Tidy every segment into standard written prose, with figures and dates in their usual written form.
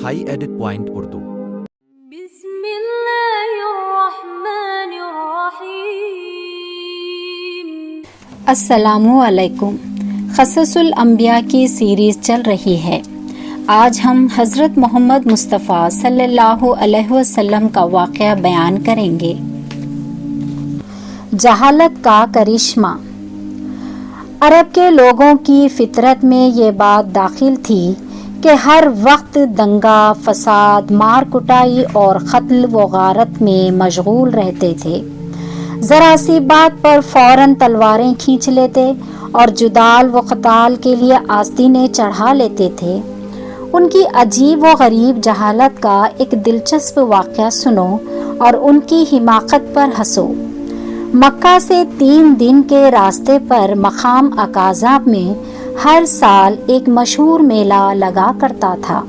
High edit point Urdu. بسم اللہ الرحمن الرحیم۔ السلام علیکم۔ قصص الانبیاء کی سیریز چل رہی ہے۔ آج ہم حضرت محمد مصطفیٰ صلی اللہ علیہ وسلم کا واقعہ بیان کریں گے۔ جہالت کا کرشمہ۔ عرب کے لوگوں کی فطرت میں یہ بات داخل تھی کہ ہر وقت دنگا فساد، مار کٹائی اور قتل و غارت میں مشغول رہتے تھے۔ ذرا سی بات پر فوراً تلواریں کھینچ لیتے اور جدال و قتال کے لیے آستینیں چڑھا لیتے تھے۔ ان کی عجیب و غریب جہالت کا ایک دلچسپ واقعہ سنو اور ان کی حماقت پر ہنسو۔ مکہ سے 3 دن کے راستے پر مقام عکاظہ میں ہر سال ایک مشہور میلہ لگا کرتا تھا،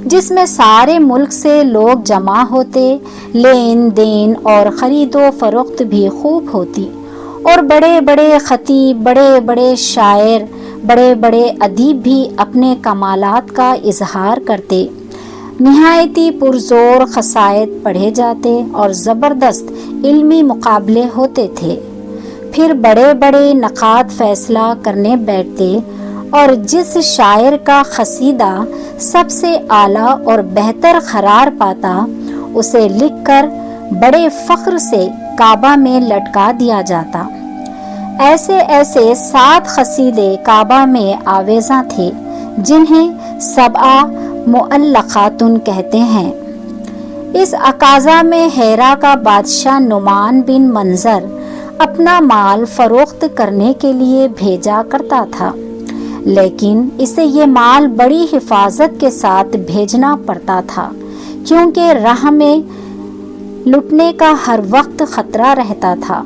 جس میں سارے ملک سے لوگ جمع ہوتے، لین دین اور خرید و فروخت بھی خوب ہوتی، اور بڑے بڑے خطیب، بڑے بڑے شاعر، بڑے بڑے ادیب بھی اپنے کمالات کا اظہار کرتے۔ نہایتی پرزور قصائد پڑھے جاتے اور زبردست علمی مقابلے ہوتے تھے۔ پھر بڑے بڑے نقاد فیصلہ کرنے بیٹھتے اور جس شاعر کا قصیدہ سب سے اعلیٰ اور بہتر قرار پاتا اسے لکھ کر بڑے فخر سے کعبہ میں لٹکا دیا جاتا۔ ایسے 7 قصیدے کعبہ میں آویزاں تھے جنہیں 7 معلقات کہتے ہیں۔ اس عکاظہ میں ہیرا کا بادشاہ نعمان بن منظر اپنا مال فروخت کرنے کے لیے بھیجا کرتا تھا، لیکن اسے یہ مال بڑی حفاظت کے ساتھ بھیجنا پڑتا تھا، کیونکہ راہ میں لٹنے کا ہر وقت خطرہ رہتا تھا۔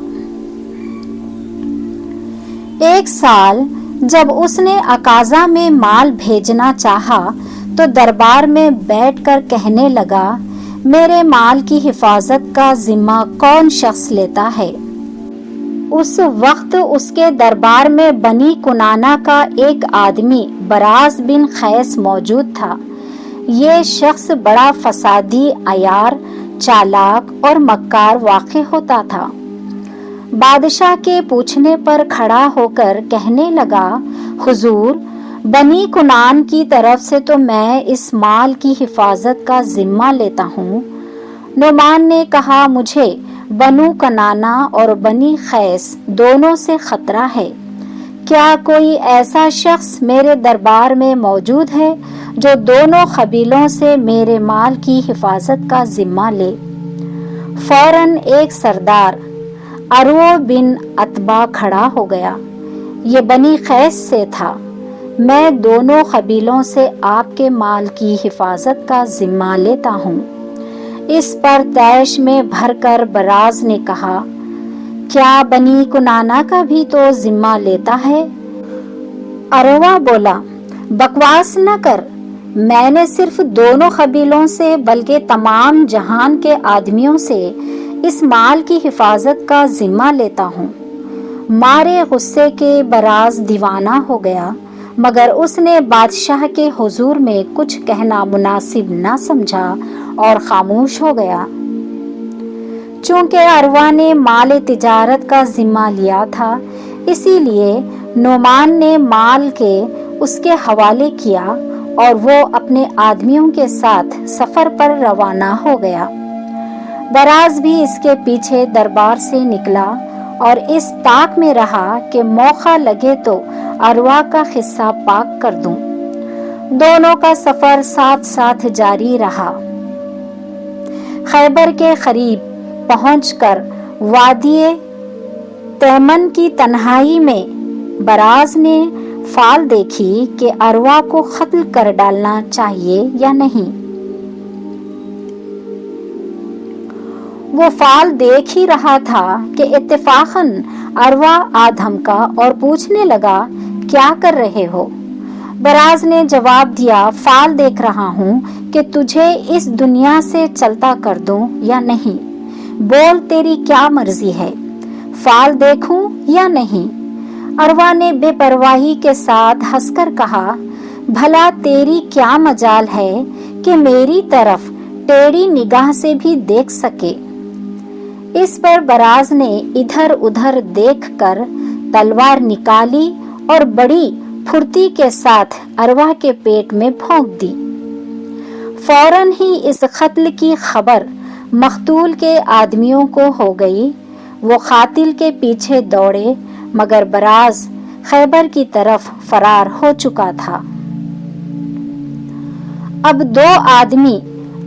ایک سال جب اس نے عکاظہ میں مال بھیجنا چاہا تو دربار میں بیٹھ کر کہنے لگا، میرے مال کی حفاظت کا ذمہ کون شخص لیتا ہے؟ اس وقت اس کے دربار میں بنی کنانہ کا ایک آدمی براز بن قیس موجود تھا۔ یہ شخص بڑا فسادی، عیار، چالاک اور مکار واقع ہوتا تھا۔ بادشاہ کے پوچھنے پر کھڑا ہو کر کہنے لگا، حضور، بنی کنان کی طرف سے تو میں اس مال کی حفاظت کا ذمہ لیتا ہوں۔ نعمان نے کہا، مجھے بنو کنانہ اور بنی قیس دونوں سے خطرہ ہے۔ کیا کوئی ایسا شخص میرے دربار میں موجود ہے جو دونوں قبیلوں سے میرے مال کی حفاظت کا ذمہ لے؟ فوراً ایک سردار عروہ بن عتبہ کھڑا ہو گیا۔ یہ بنی قیس سے تھا۔ میں دونوں قبیلوں سے آپ کے مال کی حفاظت کا ذمہ لیتا ہوں۔ اس پر طیش میں بھر کر براز نے کہا، کیا بنی کنانہ کا بھی تو ذمہ لیتا ہے؟ عروہ بولا، بکواس نہ کر، میں نے صرف دونوں قبیلوں سے بلکہ تمام جہان کے آدمیوں سے اس مال کی حفاظت کا ذمہ لیتا ہوں۔ مارے غصے کے براز دیوانہ ہو گیا، مگر اس نے بادشاہ کے حضور میں کچھ کہنا مناسب نہ سمجھا اور خاموش ہو گیا۔ چونکہ عروہ نے مال تجارت کا ذمہ لیا تھا، اسی لیے نعمان نے مال کے اس کے حوالے کیا اور وہ اپنے آدمیوں کے ساتھ سفر پر روانہ ہو گیا۔ براز بھی اس کے پیچھے دربار سے نکلا اور اس طاق میں رہا کہ موقع لگے تو عروہ کا قصہ پاک کر دوں۔ دونوں کا سفر ساتھ ساتھ جاری رہا۔ خیبر کے قریب پہنچ کر وادی تیمن کی تنہائی میں براز نے فال دیکھی کہ عروہ کو قتل کر ڈالنا چاہیے یا نہیں۔ وہ فال دیکھ ہی رہا تھا کہ اتفاقاً عروہ دھمکا اور پوچھنے لگا، کیا کر رہے ہو؟ براز نے جواب دیا، فال دیکھ رہا ہوں کہ تجھے اس دنیا سے چلتا کر دوں یا نہیں، بول تیری کیا مرضی ہے، فال دیکھوں یا نہیں؟ عروہ نے بے پرواہی کے ساتھ ہنس کر کہا، بھلا تیری کیا مجال ہے کہ میری طرف ٹیڑھی نگاہ سے بھی دیکھ سکے۔ اس پر براز نے ادھر ادھر دیکھ کر تلوار نکالی اور بڑی پھرتی کے ساتھ ارواح کے پیٹ میں بھونک دی۔ فوراً ہی اس قتل کی خبر مقتول کے آدمیوں کو ہو گئی۔ وہ قاتل کے پیچھے دوڑے مگر براز خیبر کی طرف فرار ہو چکا تھا۔ اب دو آدمی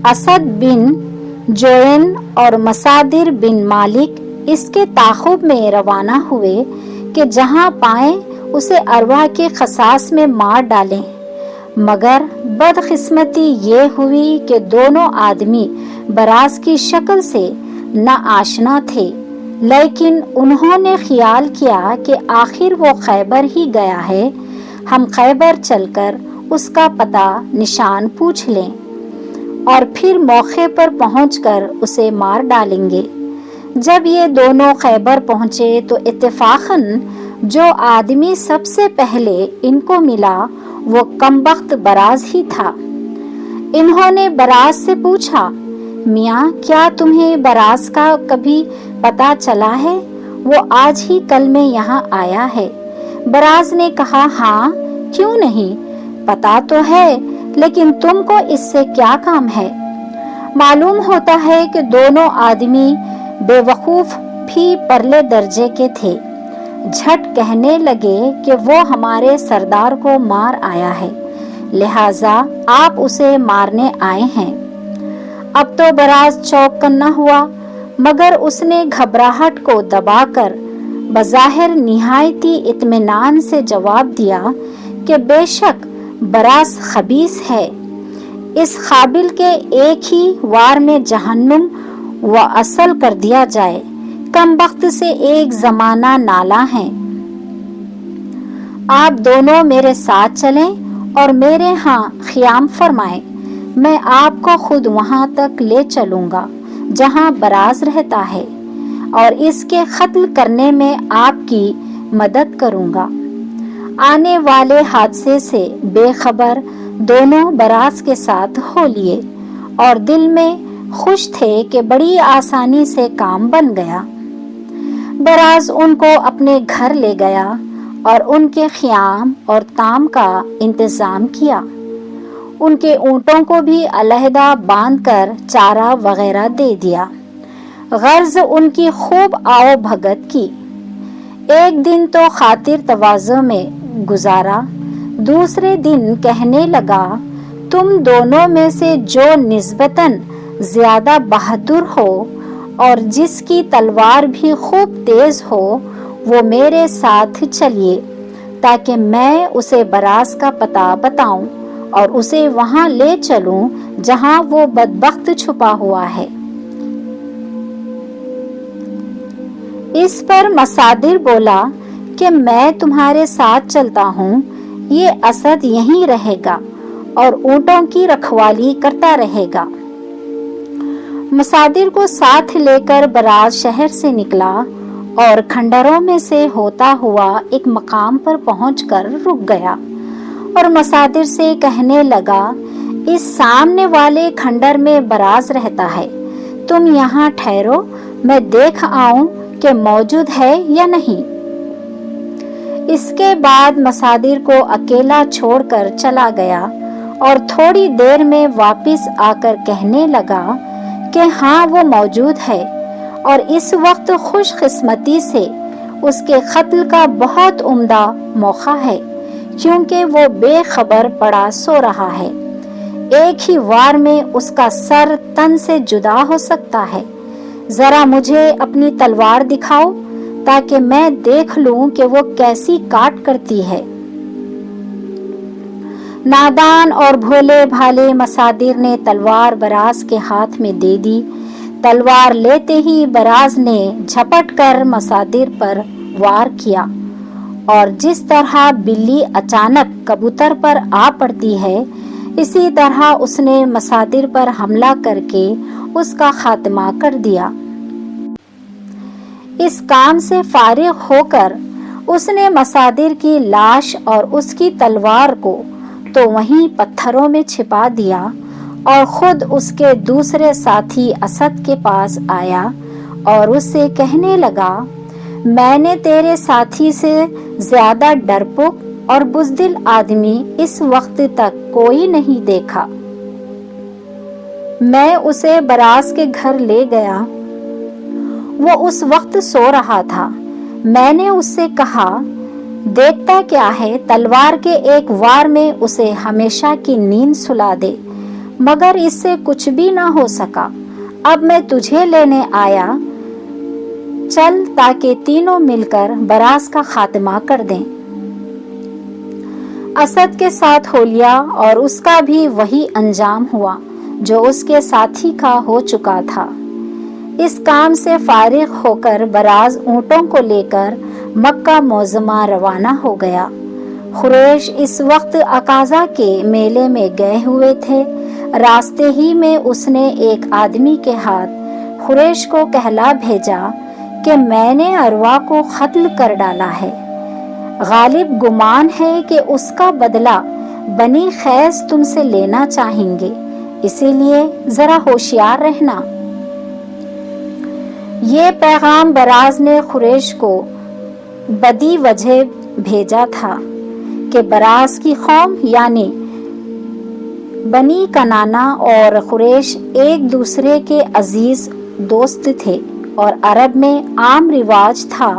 اسد بن جوین اور مصادر بن مالک اس کے تعاقب میں روانہ ہوئے کہ جہاں پائیں اسے ارواح کے قصاص میں مار ڈالیں، مگر بدقسمتی یہ ہوئی کہ دونوں آدمی براز کی شکل سے نہ آشنا تھے، لیکن انہوں نے خیال کیا کہ آخر وہ خیبر ہی گیا ہے، ہم خیبر چل کر اس کا پتہ نشان پوچھ لیں اور پھر موقع پر پہنچ کر اسے مار ڈالیں گے۔ جب یہ دونوں خیبر پہنچے تو اتفاقاً جو آدمی سب سے پہلے ان کو ملا وہ کمبخت براز ہی تھا۔ انہوں نے براز سے پوچھا، میاں کیا تمہیں براز کا کبھی پتہ چلا ہے؟ وہ آج ہی کل میں یہاں آیا ہے۔ براز نے کہا، ہاں کیوں نہیں، پتہ تو ہے، لیکن تم کو اس سے کیا کام ہے؟ معلوم ہوتا ہے کہ دونوں آدمی بے وقوف بھی پرلے درجے کے تھے۔ جھٹ کہنے لگے کہ وہ ہمارے سردار کو مار آیا ہے، لہٰذا آپ اسے مارنے آئے ہیں۔ اب تو براز چوکنا ہوا، مگر اس نے گھبراہٹ کو دبا کر بظاہر نہایتی اطمینان سے جواب دیا کہ بے شک براز خبیث ہے، اس قابل کے ایک ہی وار میں جہنم و اصل کر دیا جائے، کم بخت سے ایک زمانہ نالا ہیں۔ آپ دونوں میرے ساتھ چلیں اور میرے ہاں قیام فرمائیں، میں آپ کو خود وہاں تک لے چلوں گا جہاں براز رہتا ہے اور اس کے قتل کرنے میں آپ کی مدد کروں گا۔ آنے والے حادثے سے بے خبر دونوں براز کے ساتھ ہو لیے اور دل میں خوش تھے کہ بڑی آسانی سے کام بن گیا۔ براز ان کو اپنے گھر لے گیا اور ان کے خیام اور طعام کا انتظام کیا۔ ان کے اونٹوں کو بھی علیحدہ باندھ کر چارہ وغیرہ دے دیا، غرض ان کی خوب آؤ بھگت کی۔ ایک دن تو خاطر تواضع میں گزارا، دوسرے دن کہنے لگا، تم دونوں میں سے جو نسبتاً زیادہ بہادر ہو اور جس کی تلوار بھی خوب تیز ہو وہ میرے ساتھ چلیے تاکہ میں اسے براز کا پتہ بتاؤں اور اسے وہاں لے چلوں جہاں وہ بدبخت چھپا ہوا ہے۔ اس پر مصادر بولا کہ میں تمہارے ساتھ چلتا ہوں، یہ اسد یہیں رہے گا اور اونٹوں کی رکھوالی کرتا رہے گا۔ مصادر کو ساتھ لے کر براز شہر سے نکلا اور کھنڈروں میں سے ہوتا ہوا ایک مقام پر پہنچ کر رک گیا اور مصادر سے کہنے لگا، اس سامنے والے کھنڈر میں براز رہتا ہے، تم یہاں ٹھہرو، میں دیکھ آؤں کہ موجود ہے یا نہیں۔ اس کے بعد مصادر کو اکیلا چھوڑ کر چلا گیا اور تھوڑی دیر میں واپس آ کر کہنے لگا کہ ہاں وہ موجود ہے اور اس وقت خوش قسمتی سے اس کے قتل کا بہت عمدہ موقع ہے، کیونکہ وہ بے خبر پڑا سو رہا ہے، ایک ہی وار میں اس کا سر تن سے جدا ہو سکتا ہے۔ ذرا مجھے اپنی تلوار دکھاؤ تاکہ میں دیکھ لوں کہ وہ کیسی کاٹ کرتی ہے۔ نادان اور بھولے بھالے مصادر نے تلوار براز کے ہاتھ میں دے دی۔ تلوار لیتے ہی براز نے جھپٹ کر مصادر پر وار کیا اور جس طرح بلی اچانک کبوتر پر آ پڑتی ہے، اسی طرح اس نے مصادر پر حملہ کر کے اس کا خاتمہ کر دیا۔ اس کام سے فارغ ہو کر اس نے مصادر کی لاش اور اس کی تلوار کو تو وہیں پتھروں میں چھپا دیا اور خود اس کے دوسرے ساتھی اسد کے پاس آیا اور اس سے کہنے لگا، میں نے تیرے ساتھی سے زیادہ ڈرپوک اور بزدل آدمی اس وقت تک کوئی نہیں دیکھا۔ میں اسے براس کے گھر لے گیا، وہ اس وقت سو رہا تھا۔ میں نے اس سے کہا، دیکھتا کیا ہے، تلوار کے ایک وار میں اسے ہمیشہ کی نیند سلا دے، مگر اس سے کچھ بھی نہ ہو سکا۔ اب میں تجھے لینے آیا، چل تاکہ تینوں مل کر براس کا خاتمہ کر دیں۔ اسد کے ساتھ ہو لیا اور اس کا بھی وہی انجام ہوا جو اس کے ساتھی کا ہو چکا تھا۔ اس کام سے فارغ ہو کر براز اونٹوں کو لے کر مکہ معظمہ روانہ ہو گیا۔ قریش اس وقت عکاظہ کے میلے میں گئے ہوئے تھے۔ راستے ہی میں اس نے ایک آدمی کے ہاتھ قریش کو کہلا بھیجا کہ میں نے عروہ کو قتل کر ڈالا ہے، غالب گمان ہے کہ اس کا بدلہ بنی خیس تم سے لینا چاہیں گے، اسی لیے ذرا ہوشیار رہنا۔ یہ پیغام براز نے قریش کو بدی وجہ بھیجا تھا کہ براز کی قوم یعنی بنی کنانہ اور قریش ایک دوسرے کے عزیز دوست تھے، اور عرب میں عام رواج تھا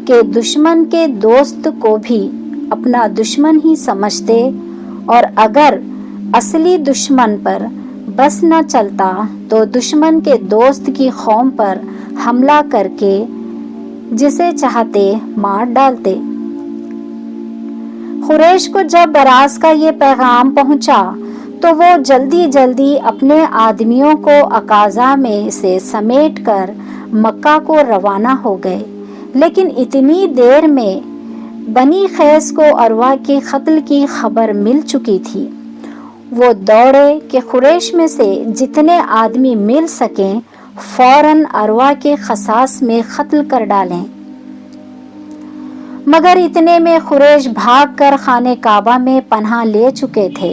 کہ دشمن کے دوست کو بھی اپنا دشمن ہی سمجھتے، اور اگر اصلی دشمن پر بس نہ چلتا تو دشمن کے دوست کی قوم پر حملہ کر کے جسے چاہتے مار ڈالتے۔ قریش کو جب براز کا یہ پیغام پہنچا تو وہ جلدی جلدی اپنے آدمیوں کو عکاظہ میں سے سمیٹ کر مکہ کو روانہ ہو گئے، لیکن اتنی دیر میں بنی خیس کو عروہ کے قتل کی خبر مل چکی تھی۔ وہ دوڑے کہ قریش میں سے جتنے آدمی مل سکیں فوراً عروہ کے قصاص میں قتل کر ڈالیں، مگر اتنے میں قریش بھاگ کر خانہ کعبہ میں پناہ لے چکے تھے۔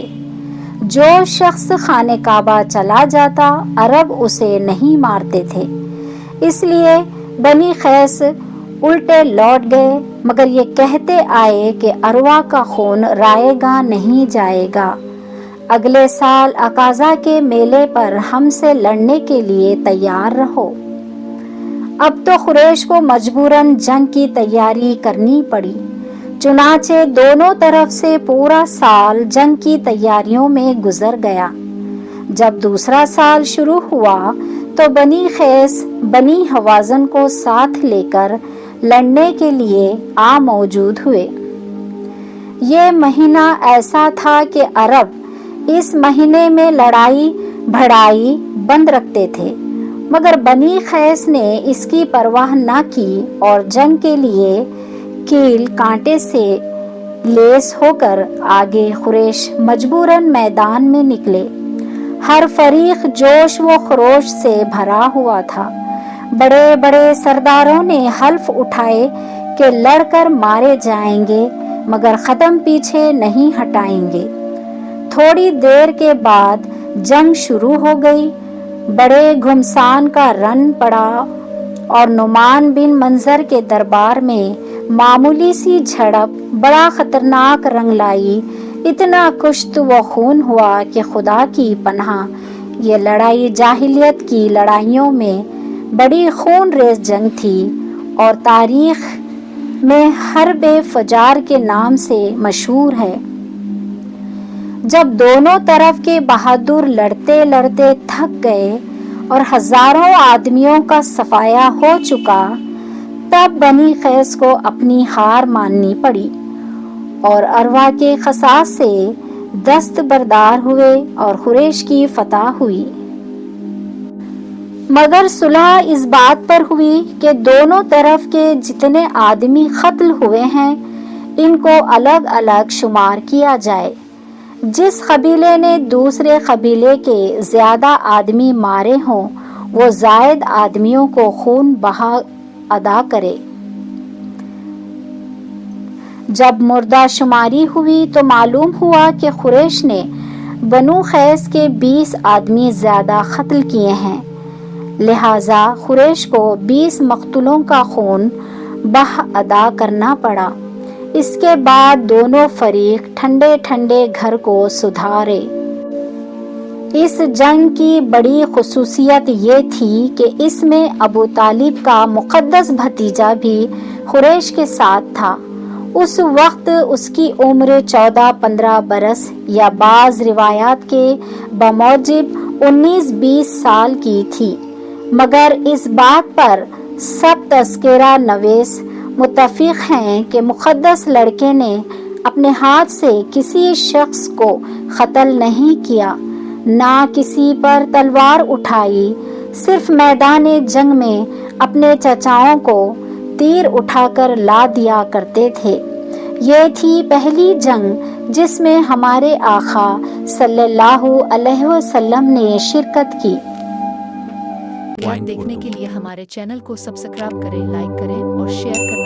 جو شخص خانہ کعبہ چلا جاتا عرب اسے نہیں مارتے تھے، اس لیے بنی خیس الٹے لوٹ گئے، مگر یہ کہتے آئے کہ عروہ کا خون رائے گا نہیں جائے گا، اگلے سال عکاظہ کے میلے پر ہم سے لڑنے کے لیے تیار رہو۔ اب تو قریش کو مجبوراً جنگ کی تیاری کرنی پڑی، چنانچہ دونوں طرف سے پورا سال جنگ کی تیاریوں میں گزر گیا۔ جب دوسرا سال شروع ہوا تو بنی خیس بنی حوازن کو ساتھ لے کر لڑنے کے لیے آ موجود ہوئے۔ یہ مہینہ ایسا تھا کہ عرب اس مہینے میں لڑائی بھڑائی بند رکھتے تھے، مگر بنی خیس نے اس کی پرواہ نہ کی اور جنگ کے لیے کیل کانٹے سے لیس ہو کر آگے قریش مجبوراً میدان میں نکلے۔ ہر فریق جوش و خروش سے بھرا ہوا تھا۔ بڑے بڑے سرداروں نے حلف اٹھائے کہ لڑ کر مارے جائیں گے مگر قدم پیچھے نہیں ہٹائیں گے۔ تھوڑی دیر کے بعد جنگ شروع ہو گئی۔ بڑے گھمسان کا رن پڑا اور نعمان بن منظر کے دربار میں معمولی سی جھڑپ بڑا خطرناک رنگ لائی۔ اتنا کشت و خون ہوا کہ خدا کی پناہ یہ لڑائی جاہلیت کی لڑائیوں میں بڑی خون ریز جنگ تھی اور تاریخ میں حرب فجار کے نام سے مشہور ہے۔ جب دونوں طرف کے بہادر لڑتے لڑتے تھک گئے اور ہزاروں آدمیوں کا صفایا ہو چکا، تب بنی خیس کو اپنی ہار ماننی پڑی اور عروہ کے قصاص سے دست بردار ہوئے اور قریش کی فتح ہوئی۔ مگر صلح اس بات پر ہوئی کہ دونوں طرف کے جتنے آدمی قتل ہوئے ہیں ان کو الگ الگ شمار کیا جائے۔ جس قبیلے نے دوسرے قبیلے کے زیادہ آدمی مارے ہوں وہ زائد آدمیوں کو خون بہا ادا کرے۔ جب مردہ شماری ہوئی تو معلوم ہوا کہ قریش نے بنو خیس کے 20 آدمی زیادہ قتل کیے ہیں، لہٰذا قریش کو 20 مقتولوں کا خون بہ ادا کرنا پڑا۔ اس کے بعد دونوں فریق ٹھنڈے ٹھنڈے گھر کو سدھارے۔ اس جنگ کی بڑی خصوصیت یہ تھی کہ اس میں ابو طالب کا مقدس بھتیجا بھی قریش کے ساتھ تھا۔ اس وقت اس کی عمر 14-15 برس یا بعض روایات کے بموجب 19-20 سال کی تھی، مگر اس بات پر سب تذکرہ نویس متفق ہیں کہ مقدس لڑکے نے اپنے ہاتھ سے کسی شخص کو قتل نہیں کیا، نہ کسی پر تلوار اٹھائی، صرف میدان جنگ میں اپنے چچاؤں کو تیر اٹھا کر لا دیا کرتے تھے۔ یہ تھی پہلی جنگ جس میں ہمارے آقا صلی اللہ علیہ وسلم نے شرکت کی۔ دیکھنے کے لیے ہمارے چینل کو سبسکرائب کریں، لائک کریں اور شیئر کریں۔